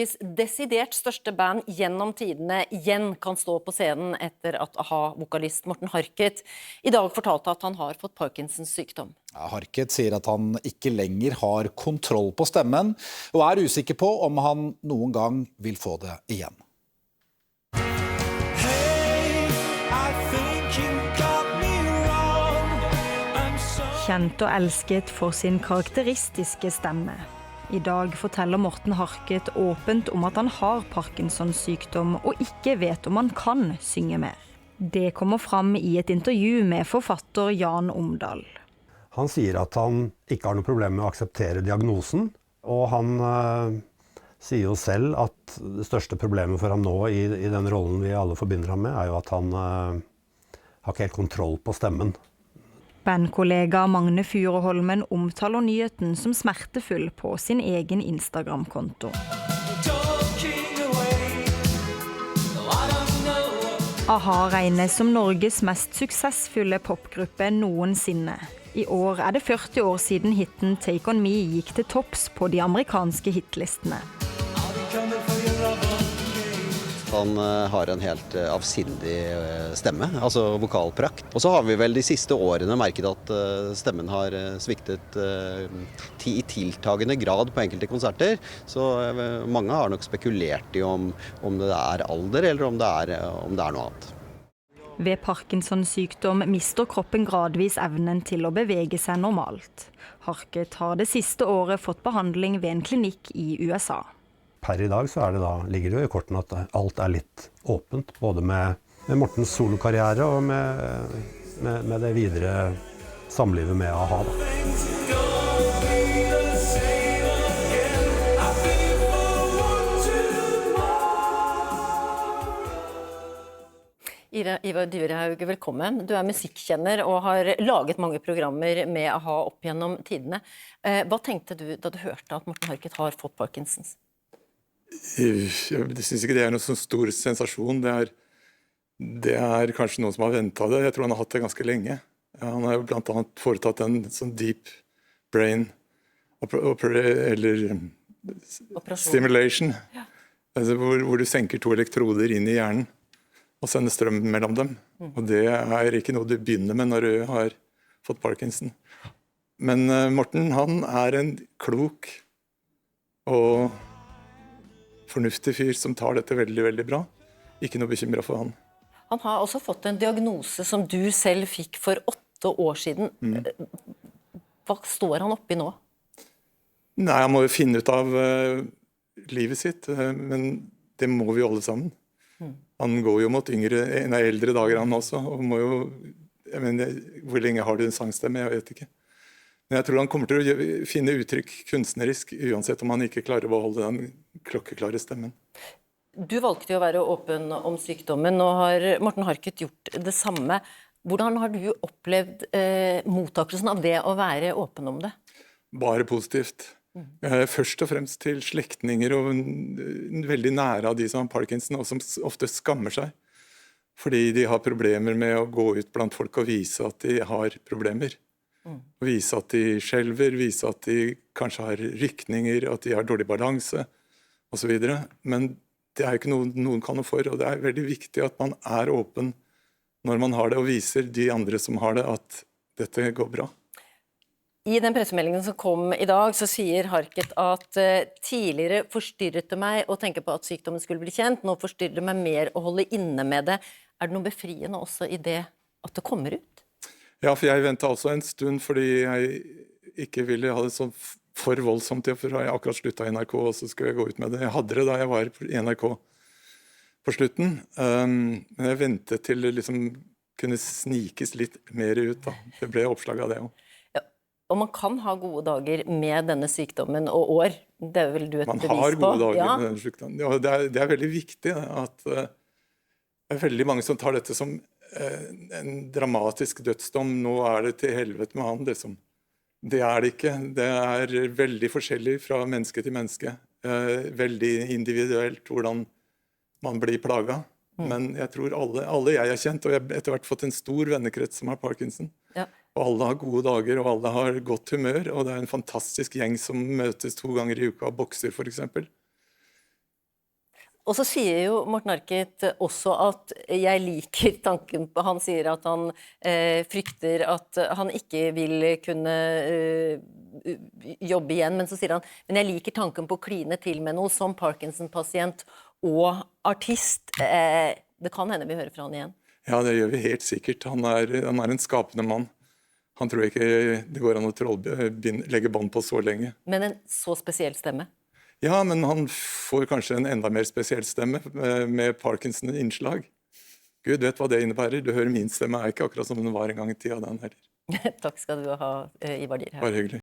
Desidert største band gjennom tidene igjen kan stå på scenen etter at AHA-vokalist Morten Harket I dag fortalte at han har fått Parkinsons sykdom. Ja, Harket sier at han ikke lenger har kontroll på stemmen, og er usikker på om han noen gang vil få det igjen. Kjent og elsket for sin karakteristiske stemme. I dag forteller Morten Harket åpent om at han har Parkinsons sykdom og ikke vet om han kan synge mer. Det kommer fram I et intervju med forfatter Jan Omdal. Han sier at han ikke har noe problem med å akseptere diagnosen, og han sier jo selv at det største problemet for ham nå I den rollen vi alle forbinder ham med, jo at han har ikke helt kontroll på stemmen. Bandkollega Magne Furuholmen omtaler nyheten som smertefull på sin egen Instagram-konto. AHA regnes som Norges mest suksessfulle popgruppe noensinne. I år det 40 år siden hitten Take On Me gikk til topps på de amerikanske hitlistene. Han har en helt avsindig stemme, altså vokalprakt. Og så har vi vel de siste årene merket at stemmen har sviktet I tiltagende grad på enkelte konserter. Så mange har nok spekulert I om det alder eller om det noe annet. Ved Parkinsons sykdom mister kroppen gradvis evnen til å bevege seg normalt. Harket har det siste året fått behandling ved en klinikk I USA. Per I dag så ligger det jo I kortene at alt litt åpent, både med Mortens solokarriere og med det videre samlivet med AHA. Ivar Dyrhaug, velkommen. Du musikkjenner og har laget mange programmer med AHA opp gjennom tidene. Hva tenkte du da du hørte at Morten Harket har fått Parkinsons? Jeg synes ikke det noen sånn stor sensasjon. Det kanskje noen som har ventet det. Jeg tror han har hatt det ganske lenge. Han har jo blant annet foretatt en sånn deep brain eller stimulation, ja. Altså hvor du senker 2 elektroder inn I hjernen og sender strøm mellom dem. Og det ikke noe du begynner med når du har fått Parkinson. Men Morten, han en klok og fornuftig fyr som tar dette veldig, veldig bra. Ikke noe bekymret for han. Han har også fått en diagnose som du selv fikk for 8 år siden. Hva står han oppi nå? Nei, han må jo finne ut av livet sitt, men det må vi alle sammen. Han går jo mot eldre dager han også, og må jo, hvor lenge har du en sangstemme? Jeg vet ikke. Men jeg tror han kommer til å finne uttrykk kunstnerisk, uansett om han ikke klarer å beholde den klokkeklare stemmen. Du valgte jo å være åpen om sykdommen. Nå har Morten Harket gjort det samme. Hvordan har du opplevd mottakelsen av det å være åpen om det? Bare positivt. Først og fremst til slektninger og veldig nære av de som har Parkinson, og som ofte skammer seg. Fordi de har problemer med å gå ut blant folk og vise at de har problemer. Vise at de skjelver, vise at de kanskje har rykninger, at de har dårlig balanse, og så videre. Men det jo ikke noe noen kan noe for, og det veldig viktig at man åpen når man har det, og viser de andre som har det, at dette går bra. I den pressemeldingen som kom I dag, så sier Harket at tidligere forstyrret det meg å tenke på at sykdommen skulle bli kjent, nå forstyrrer det meg mer å holde inne med det. Det noe befriende også I det at det kommer ut? Ja, for jeg ventet altså en stund fordi jeg ikke ville ha det så for voldsomt, for jeg akkurat sluttet I NRK, og så skulle jeg gå ut med det. Jeg hadde det da jeg var I NRK på slutten, men jeg ventet til det liksom kunne snikes litt mer ut da. Det ble oppslag av det også. Ja, og man kan ha gode dager med denne sykdommen og år. Det vel du et bevis på? Man har gode dager med denne sykdommen. Ja, det veldig viktig at det veldig mange som tar dette som en dramatisk dødsdom. Nå det til helvete med han, liksom. Det det ikke. Det veldig forskjellig fra menneske til menneske. Veldig individuelt hvordan man blir plaget. Men jeg tror alle jeg har kjent, og jeg har etter hvert fått en stor vennekrets som har Parkinson. Ja. Og alle har gode dager, og alle har godt humør, og det en fantastisk gjeng som møtes 2 ganger I uka og bokser, for eksempel. Og så sier jo Morten Harket også at jeg liker tanken på, han sier at han frykter at han ikke vil kunne jobbe igjen, men så sier han, men jeg liker tanken på å kline til med noe som Parkinson-pasient og artist. Det kan hende vi hører fra han igjen. Ja, det gjør vi helt sikkert. Han er en skapende mann. Han tror ikke det går an å legge bånd på så lenge. Men en så spesiell stemme? Ja, men han får kanskje en enda mer spesiell stemme med Parkinson-innslag. Gud vet hva det innebærer. Du hører min stemme er ikke akkurat som den var en gang i tida, den heller. Takk skal du ha, Ivar Dyrhaug. Bare hyggelig.